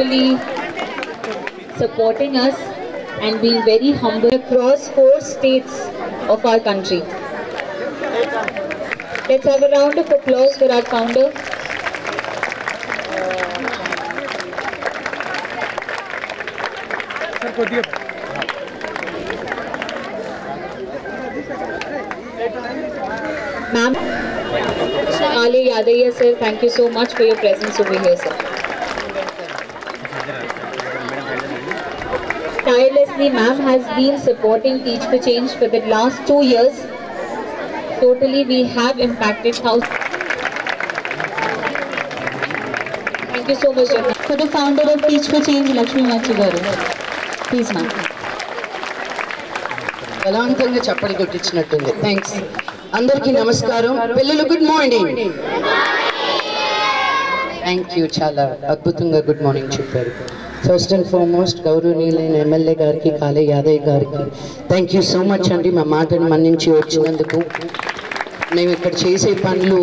literally supporting us and being very humble across 4 states of our country. Let's have a round of applause for our founder. Ma'am, Ali Yadaiya sir, thank you so much for your presence over here, sir. Tirelessly, ma'am has been supporting Teach for Change for the last 2 years. Totally, we have impacted thousands. Thank you so much, Jana. For the founder of Teach for Change, Lakshmi Machi garu. Please, ma'am. బలవంతంగా చప్పట్లు కొట్టించినట్టుంది. Thanks. అందరికీ నమస్కారం. పిల్లలు good morning. Thank you. చాలా అద్భుతంగా good morning చెప్పారు. First and foremost గౌరవనీయులైన MLA గారికి, కాళే యాదయ్య గారికి థ్యాంక్ యూ సో మచ్ అండి. మా మాటను మన్నించి వచ్చినందుకు. మేము ఇక్కడ చేసే పనులు,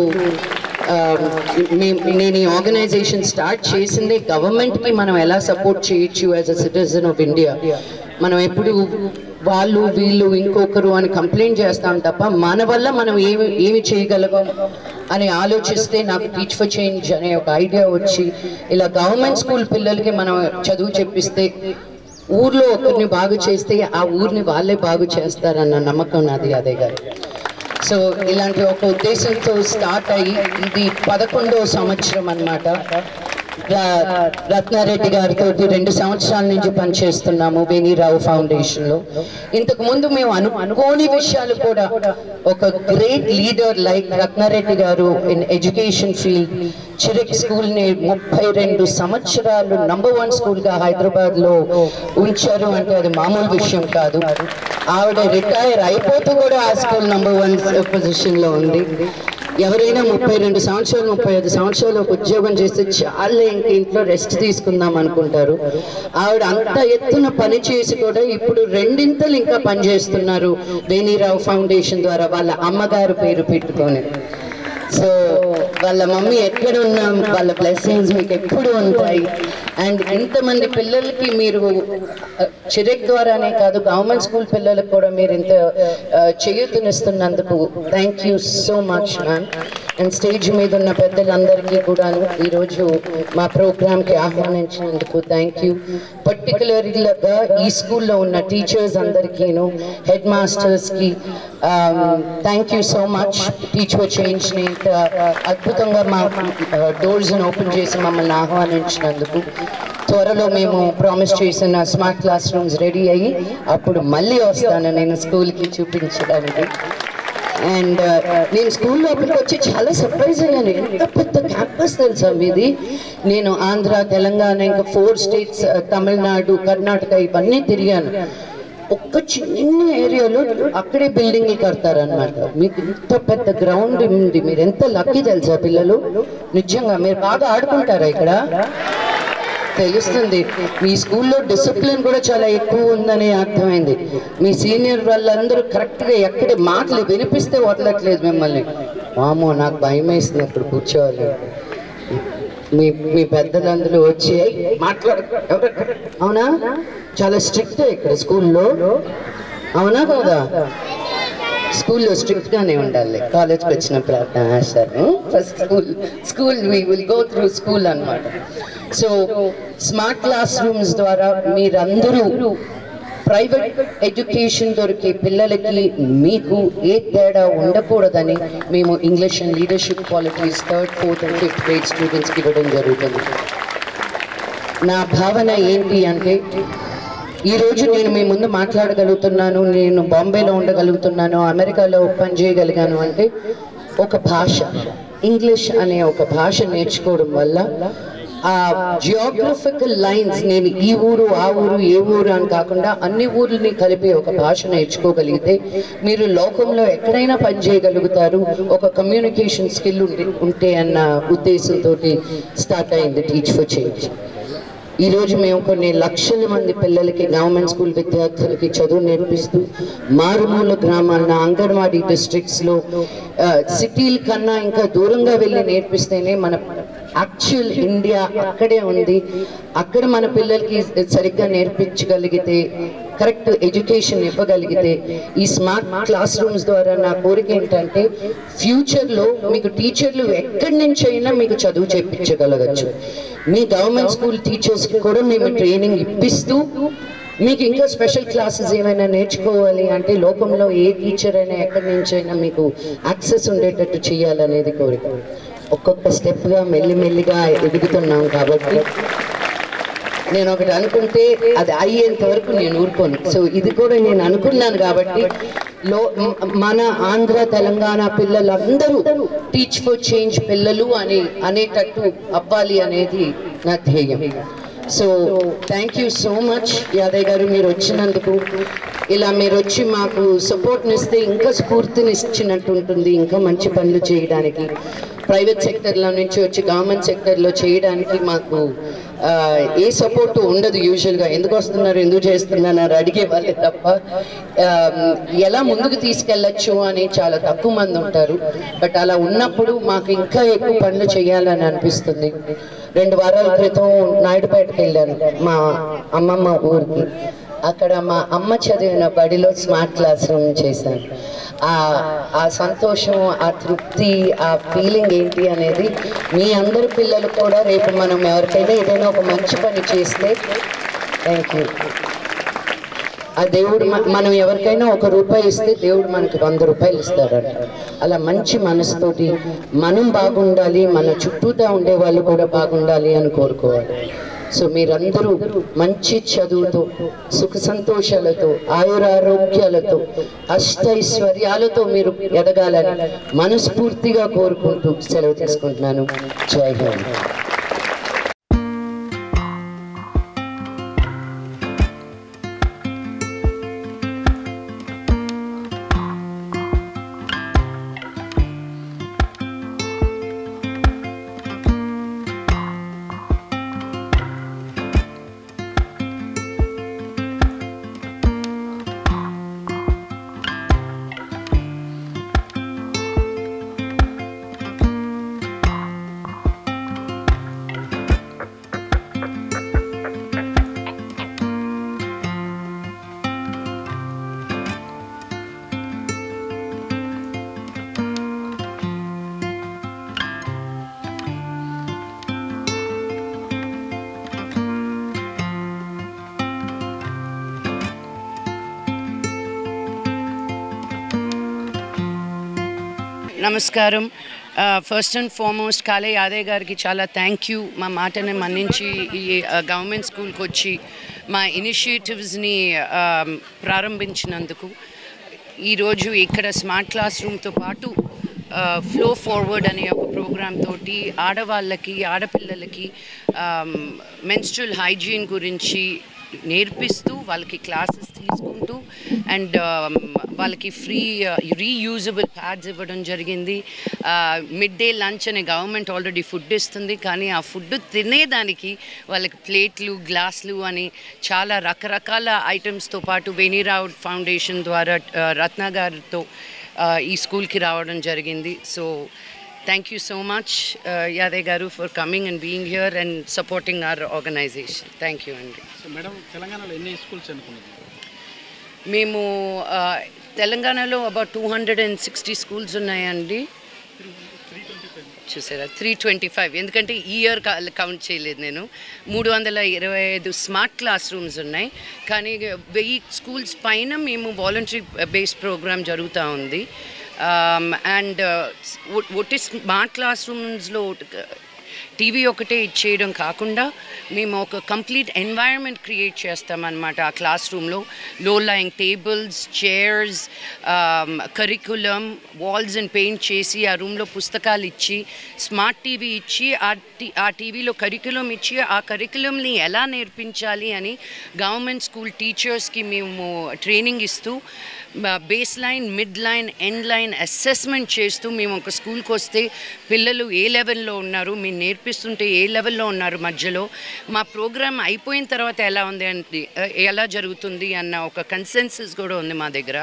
నేను ఈ ఆర్గనైజేషన్ స్టార్ట్ చేసిందే గవర్నమెంట్కి మనం ఎలా సపోర్ట్ చేయొచ్చు as a citizen of India. మనం ఎప్పుడు వాళ్ళు వీళ్ళు ఇంకొకరు అని కంప్లైంట్ చేస్తాం తప్ప మన వల్ల మనం ఏమి చేయగలగం అని ఆలోచిస్తే నాకు టీచ్ ఫర్ చేంజ్ అనే ఒక ఐడియా వచ్చి, ఇలా గవర్నమెంట్ స్కూల్ పిల్లలకి మనం చదువు చెప్పిస్తే, ఊర్లో ఒకరిని బాగు చేస్తే ఆ ఊరిని వాళ్ళే బాగు చేస్తారన్న నమ్మకం నాది యాదయ్య గారు. సో ఇలాంటి ఒక ఉద్దేశంతో స్టార్ట్ అయ్యి ఇది 11వ సంవత్సరం అన్నమాట. రత్నారెడ్డి గారితో 2 సంవత్సరాల నుంచి పనిచేస్తున్నాము వేణీరావు ఫౌండేషన్లో. ఇంతకుముందు మేము అనుకోని విషయాలు కూడా, ఒక గ్రేట్ లీడర్ లైక్ రత్నారెడ్డి గారు ఇన్ ఎడ్యుకేషన్ ఫీల్డ్ చిరిక్ స్కూల్ని 32 సంవత్సరాలు నంబర్ 1 స్కూల్గా హైదరాబాద్లో ఉంచారు అంటే అది మామూలు విషయం కాదు. ఆవిడ రిటైర్ అయిపోతూ కూడా ఆ స్కూల్ నంబర్ 1 పొజిషన్లో ఉంది. ఎవరైనా 32 సంవత్సరాలు 35 సంవత్సరాలు ఒక ఉద్యోగం చేస్తే చాలా ఇంక ఇంట్లో రెస్ట్ తీసుకుందాం అనుకుంటారు. ఆవిడ అంత ఎత్తున పని చేసి కూడా ఇప్పుడు 2 ఇంకా పనిచేస్తున్నారు వేణీరావు ఫౌండేషన్ ద్వారా, వాళ్ళ అమ్మగారు పేరు పెట్టుకొని. సో వాళ్ళ మమ్మీ ఎక్కడ ఉన్నా వాళ్ళ బ్లెస్సింగ్స్ మీకు ఎప్పుడు ఉంటాయి. అండ్ ఇంతమంది పిల్లలకి మీరు చిరెక్ ద్వారానే కాదు, గవర్నమెంట్ స్కూల్ పిల్లలకు కూడా మీరు ఇంత చేయూతనిస్తున్నందుకు thank you so much ma'am. And stage మీద ఉన్న పెద్దలందరికీ కూడా ఈరోజు మా ప్రోగ్రామ్కి ఆహ్వానించినందుకు థ్యాంక్ యూ. పర్టికులర్గా ఈ స్కూల్లో ఉన్న టీచర్స్ అందరికీను, హెడ్ మాస్టర్స్కి thank you so much. Teach for చేంజ్ని అద్భుతంగా మా డోర్స్ని ఓపెన్ చేసి మమ్మల్ని ఆహ్వానించినందుకు. త్వరలో మేము ప్రామిస్ చేసిన స్మార్ట్ క్లాస్ రూమ్స్ రెడీ అయ్యి అప్పుడు మళ్ళీ వస్తాను నేను స్కూల్కి చూపించడానికి. అండ్ నేను స్కూల్ లోపలికి వచ్చి చాలా సర్ప్రైజ్ అయ్యాను. ఎంత పెద్ద క్యాంపస్ తెలుసా మీది. నేను ఆంధ్ర, తెలంగాణ, ఇంకా 4 స్టేట్స్, తమిళనాడు, కర్ణాటక ఇవన్నీ తిరిగాను. ఒక్క చిన్న ఏరియాలో అక్కడే బిల్డింగ్లు కడతారనమాట. మీకు ఇంత పెద్ద గ్రౌండ్ ఉంది. మీరు ఎంత లక్కీ తెలుసా పిల్లలు. నిజంగా మీరు బాగా ఆడుకుంటారా ఇక్కడ తెలుస్తుంది. మీ స్కూల్లో డిసిప్లిన్ కూడా చాలా ఎక్కువ ఉందని అర్థమైంది. మీ సీనియర్ వాళ్ళందరూ కరెక్ట్గా ఎక్కడ మాటలు వినిపిస్తే వదలట్లేదు మిమ్మల్ని. వామో నాకు భయం వేస్తుంది అప్పుడు కూర్చోవాలి. మీ పెద్దలందరూ వచ్చి మాట్లాడు, అవునా చాలా స్ట్రిక్ట్ ఇక్కడ స్కూల్లో, అవునా కదా. స్కూల్లో స్ట్రిక్ట్గానే ఉండాలి. కాలేజ్కి వచ్చినప్పుడు అర్థం వేస్తారు. First school we will go through school అన్నమాట. సో స్మార్ట్ క్లాస్ రూమ్స్ ద్వారా మీరందరూ ప్రైవేట్ ఎడ్యుకేషన్ దొరికే పిల్లలకి మీకు ఏ తేడా ఉండకూడదని మేము English and leadership qualities 3rd, 4th and 5th grade స్టూడెంట్స్కి ఇవ్వడం జరుగుతుంది. నా భావన ఏంటి అంటే, ఈరోజు నేను మీ ముందు మాట్లాడగలుగుతున్నాను, నేను బాంబేలో ఉండగలుగుతున్నాను, అమెరికాలో పనిచేయగలిగాను అంటే ఒక భాష, ఇంగ్లీష్ అనే ఒక భాష నేర్చుకోవడం వల్ల ఆ జియోగ్రఫికల్ లైన్స్, నేను ఈ ఊరు ఆ ఊరు ఏ ఊరు అని కాకుండా అన్ని ఊర్లని కలిపి ఒక భాష నేర్చుకోగలిగితే మీరు లోకంలో ఎక్కడైనా పనిచేయగలుగుతారు. ఒక కమ్యూనికేషన్ స్కిల్ ఉంటే అన్న ఉద్దేశంతో స్టార్ట్ అయింది టీచ్ ఫర్ చేంజ్. ఈరోజు మేము కొన్ని లక్షల మంది పిల్లలకి, గవర్నమెంట్ స్కూల్ విద్యార్థులకి చదువు నేర్పిస్తూ మారుమూల గ్రామాల అంగన్వాడీ డిస్ట్రిక్ట్స్లో సిటీల కన్నా ఇంకా దూరంగా వెళ్ళి నేర్పిస్తేనే మన యాక్చువల్ ఇండియా అక్కడే ఉంది. అక్కడ మన పిల్లలకి సరిగ్గా నేర్పించగలిగితే, కరెక్ట్ ఎడ్యుకేషన్ ఇవ్వగలిగితే, ఈ స్మార్ట్ క్లాస్ రూమ్స్ ద్వారా నా కోరిక ఏంటంటే ఫ్యూచర్లో మీకు టీచర్లు ఎక్కడి నుంచి అయినా మీకు చదువు చేయించగలగచ్చు. మీ గవర్నమెంట్ స్కూల్ టీచర్స్కి కూడా మేము ట్రైనింగ్ ఇప్పిస్తూ, మీకు ఇంకా స్పెషల్ క్లాసెస్ ఏమైనా నేర్చుకోవాలి అంటే లోకంలో ఏ టీచర్ అయినా ఎక్కడి నుంచి అయినా మీకు యాక్సెస్ ఉండేటట్టు చేయాలనేది కోరిక. ఒక్కొక్క స్టెప్గా మెల్లిమెల్లిగా ఎదుగుతున్నాం కాబట్టి నేను ఒకటి అనుకుంటే అది అయ్యేంత వరకు నేను ఊరుకోను. సో ఇది కూడా నేను అనుకున్నాను కాబట్టి మన ఆంధ్ర తెలంగాణ పిల్లలందరూ టీచ్ ఫర్ చేంజ్ పిల్లలు అనేటట్టు అవ్వాలి అనేది నా ధ్యేయం. So thank you so much Yadaiah గారు, మీరు వచ్చినందుకు. ఇలా మీరు వచ్చి మాకు సపోర్ట్నిస్తే ఇంకా స్ఫూర్తిని ఇచ్చినట్టు ఉంటుంది, ఇంకా మంచి పనులు చేయడానికి. ప్రైవేట్ సెక్టర్లో నుంచి వచ్చి గవర్నమెంట్ సెక్టర్లో చేయడానికి మాకు ఏ సపోర్టు ఉండదు యూజువల్గా. ఎందుకు వస్తున్నారు, ఎందుకు చేస్తున్నారు అడిగే వాళ్ళే తప్ప ఎలా ముందుకు తీసుకెళ్ళచ్చు అని చాలా తక్కువ మంది ఉంటారు. బట్ అలా ఉన్నప్పుడు మాకు ఇంకా ఎక్కువ పనులు చేయాలని అనిపిస్తుంది. 2 వారాల క్రితం నాయుడుపేటకి వెళ్ళాను, మా అమ్మమ్మ ఊరికి. అక్కడ మా అమ్మ చదివిన బడిలో స్మార్ట్ క్లాస్ రూమ్ చేశాను. ఆ సంతోషం, ఆ తృప్తి, ఆ ఫీలింగ్ ఏంటి అనేది మీ అందరి పిల్లలు కూడా రేపు మనం ఎవరికైనా ఏదైనా ఒక మంచి పని చేస్తే, థ్యాంక్ యూ, ఆ దేవుడు మనం ఎవరికైనా ₹1 ఇస్తే దేవుడు మనకి ₹100 ఇస్తాడంట. అలా మంచి మనసుతోటి మనం బాగుండాలి, మన చుట్టూతా ఉండే వాళ్ళు కూడా బాగుండాలి అని కోరుకోవాలి. సో మీరందరూ మంచి చదువుతో, సుఖ సంతోషాలతో, ఆయురారోగ్యాలతో, అష్టైశ్వర్యాలతో మీరు ఎదగాలని మనస్ఫూర్తిగా కోరుకుంటూ సెలవు తీసుకుంటున్నాను. జై హింద్. నమస్కారం. ఫస్ట్ అండ్ ఫార్మోస్ట్ కాళే యాదయ్య గారికి చాలా థ్యాంక్ యూ. మా మాటని మన్నించి ఈ గవర్నమెంట్ స్కూల్కి వచ్చి మా ఇనిషియేటివ్స్ని ప్రారంభించినందుకు. ఈరోజు ఇక్కడ స్మార్ట్ క్లాస్ రూమ్తో పాటు ఫ్లో ఫార్వర్డ్ అనే ఒక ప్రోగ్రామ్ తోటి ఆడవాళ్ళకి, ఆడపిల్లలకి మెన్స్ట్రువల్ హైజీన్ గురించి నేర్పిస్తూ, వాళ్ళకి క్లాసెస్ తీసుకుంటూ అండ్ వాళ్ళకి ఫ్రీ రీయూజబుల్ ప్యాడ్స్ ఇవ్వడం జరిగింది. మిడ్ డే లంచ్ అనే గవర్నమెంట్ ఆల్రెడీ ఫుడ్ ఇస్తుంది, కానీ ఆ ఫుడ్ తినేదానికి వాళ్ళకి ప్లేట్లు, గ్లాసులు అని చాలా రకరకాల ఐటమ్స్తో పాటు వేణీరావు ఫౌండేషన్ ద్వారా రత్న గారితో ఈ స్కూల్కి రావడం జరిగింది. So thank you so much Yadayya garu for coming and being here and supporting our organization. Thank you andi. So madam, Telanganalo enni schools anukunnadu? Memu Telanganalo about 260 schools unnayandi. చూసారా 325, ఎందుకంటే ఈ year count చేయలేదు నేను. 325 smart class rooms ఉన్నాయి, కానీ 1000 schools పైన మేము voluntary based programme జరుగుతూ ఉంది. అండ్ ఒకటి స్మార్ట్ క్లాస్ రూమ్స్లో టీవీ ఒకటే ఇచ్చేయడం కాకుండా మేము ఒక కంప్లీట్ ఎన్వైరన్మెంట్ క్రియేట్ చేస్తామన్నమాట. ఆ క్లాస్ రూమ్లో లో lying tables, chairs, curriculum, walls and paint చేసి ఆ రూమ్లో పుస్తకాలు ఇచ్చి, స్మార్ట్ టీవీ ఇచ్చి, ఆ టీవీలో కరికులం ఇచ్చి, ఆ కరికులంని ఎలా నేర్పించాలి అని గవర్నమెంట్ స్కూల్ టీచర్స్కి మేము ట్రైనింగ్ ఇస్తూ, base line, mid line, end line assessment చేస్తూ, మేము ఒక స్కూల్కి వస్తే పిల్లలు ఏ లెవెల్లో ఉన్నారు, మీ నేర్పిస్తుంటే ఏ లెవెల్లో ఉన్నారు మధ్యలో, మా ప్రోగ్రామ్ అయిపోయిన తర్వాత ఎలా ఉంది అంటే ఎలా జరుగుతుంది అన్న ఒక కన్సెన్సస్ కూడా ఉంది మా దగ్గర.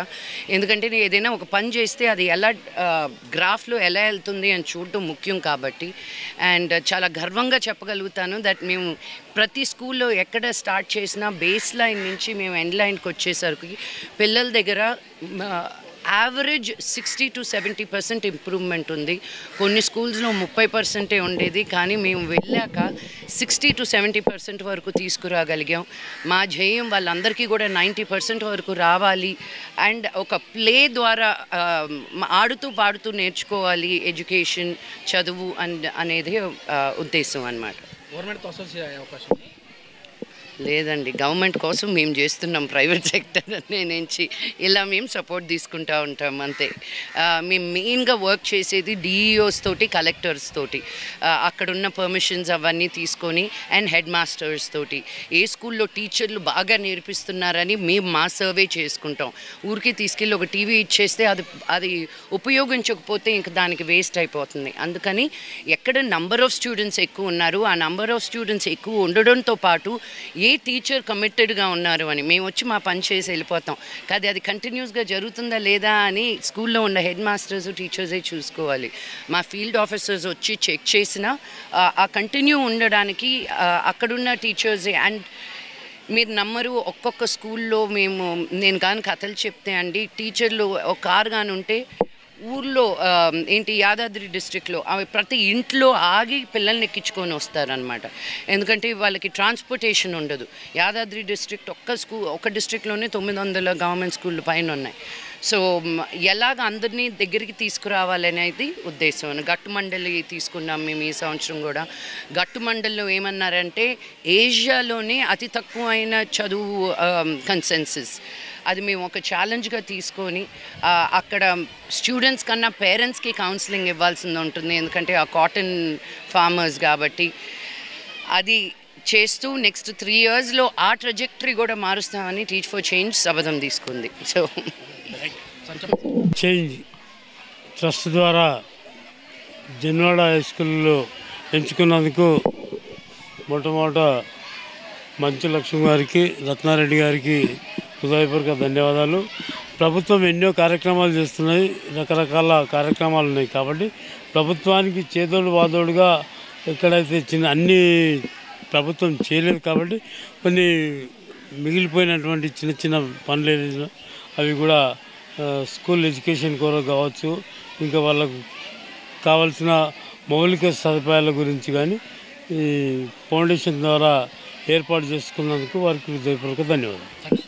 ఎందుకంటే ఏదైనా ఒక పని చేస్తే అది ఎలా గ్రాఫ్లో ఎలా వెళ్తుంది అని చూడటం ముఖ్యం కాబట్టి. అండ్ చాలా గర్వంగా చెప్పగలుగుతాను దట్ మేము ప్రతి స్కూల్లో ఎక్కడ స్టార్ట్ చేసినా బేస్ లైన్ నుంచి మేము ఎండ్ లైన్కి వచ్చేసరికి పిల్లల దగ్గర యావరేజ్ 60 to 70% ఇంప్రూవ్మెంట్ ఉంది. కొన్ని స్కూల్స్లో 30% ఉండేది, కానీ మేము వెళ్ళాక 60 to 70% వరకు తీసుకురాగలిగాం. మా ధ్యేయం వాళ్ళందరికీ కూడా 90% వరకు రావాలి. అండ్ ఒక ప్లే ద్వారా ఆడుతూ పాడుతూ నేర్చుకోవాలి ఎడ్యుకేషన్, చదువు అనేది ఉద్దేశం అన్నమాట. గవర్నమెంట్తో అసోసియేట్ అయ్యే అవకాశం లేదండి, గవర్నమెంట్ కోసం మేము చేస్తున్నాం, ప్రైవేట్ సెక్టర్ నుంచి ఇలా మేము సపోర్ట్ తీసుకుంటూ ఉంటాం అంతే. మేము మెయిన్గా వర్క్ చేసేది డిఈఓస్ తోటి, కలెక్టర్స్ తోటి, అక్కడున్న పర్మిషన్స్ అవన్నీ తీసుకొని అండ్ హెడ్ మాస్టర్స్ తోటి ఏ స్కూల్లో టీచర్లు బాగా నేర్పిస్తున్నారని మేము మా సర్వే చేసుకుంటాం. ఊరికి తీసుకెళ్ళి ఒక టీవీ ఇచ్చేస్తే అది ఉపయోగించకపోతే ఇంక దానికి వేస్ట్ అయిపోతుంది. అందుకని ఎక్కడ నంబర్ ఆఫ్ స్టూడెంట్స్ ఎక్కువ ఉన్నారు, ఆ నంబర్ ఆఫ్ స్టూడెంట్స్ ఎక్కువ ఉండడంతో పాటు ఏ టీచర్ కమిటెడ్గా ఉన్నారు అని మేము వచ్చి మా పని చేసి వెళ్ళిపోతాం. కానీ అది కంటిన్యూస్గా జరుగుతుందా లేదా అని స్కూల్లో ఉన్న హెడ్ మాస్టర్స్, టీచర్సే చూసుకోవాలి. మా ఫీల్డ్ ఆఫీసర్స్ వచ్చి చెక్ చేసినా ఆ కంటిన్యూ ఉండడానికి అక్కడున్న టీచర్సే. అండ్ మీరు నమ్మరు, ఒక్కొక్క స్కూల్లో నేను కానీ కథలు చెప్తే అండి, టీచర్లు ఒక కారు కానీ ఉంటే ఊర్లో యాదాద్రి డిస్ట్రిక్ట్లో అవి ప్రతి ఇంట్లో ఆగి పిల్లల్ని ఎక్కించుకొని వస్తారనమాట. ఎందుకంటే వాళ్ళకి ట్రాన్స్పోర్టేషన్ ఉండదు. యాదాద్రి డిస్ట్రిక్ట్ ఒక డిస్ట్రిక్ట్లోనే 900 గవర్నమెంట్ స్కూళ్ళు పైన ఉన్నాయి. సో ఎలాగ అందరినీ దగ్గరికి తీసుకురావాలనేది ఉద్దేశం. గట్టు మండలి తీసుకున్నాం మేము ఈ సంవత్సరం కూడా. గట్టు మండలిలో ఏమన్నారంటే ఏషియాలోనే అతి తక్కువ అయిన చదువు కన్సెన్సస్, అది మేము ఒక ఛాలెంజ్గా తీసుకొని అక్కడ స్టూడెంట్స్ కన్నా పేరెంట్స్కి కౌన్సిలింగ్ ఇవ్వాల్సింది ఉంటుంది. ఎందుకంటే ఆ కాటన్ ఫార్మర్స్ కాబట్టి అది చేస్తూ నెక్స్ట్ 3 yearsలో ఆ ట్రజెక్టరీ కూడా మారుస్తామని టీచ్ ఫర్ చేంజ్ శపథం తీసుకుంది. సో చేంజ్ ట్రస్ట్ ద్వారా జన్వాడ హై స్కూల్లో ఎంచుకున్నందుకు మొట్టమొదట మంచు లక్ష్మి గారికి, రత్నారెడ్డి గారికి హృదయపూర్వక ధన్యవాదాలు. ప్రభుత్వం ఎన్నో కార్యక్రమాలు చేస్తున్నాయి, రకరకాల కార్యక్రమాలు ఉన్నాయి కాబట్టి ప్రభుత్వానికి చేదోడు వాదోడుగా ఎక్కడైతే అన్ని ప్రభుత్వం చేయలేదు కాబట్టి కొన్ని మిగిలిపోయినటువంటి చిన్న చిన్న పనులు ఏదైనా అవి కూడా స్కూల్ ఎడ్యుకేషన్ కొరకు కావచ్చు, ఇంకా వాళ్ళకు కావాల్సిన మౌలిక సదుపాయాల గురించి కానీ ఈ ఫౌండేషన్ ద్వారా ఏర్పాటు చేసుకున్నందుకు వారికి హృదయపూర్వక ధన్యవాదాలు.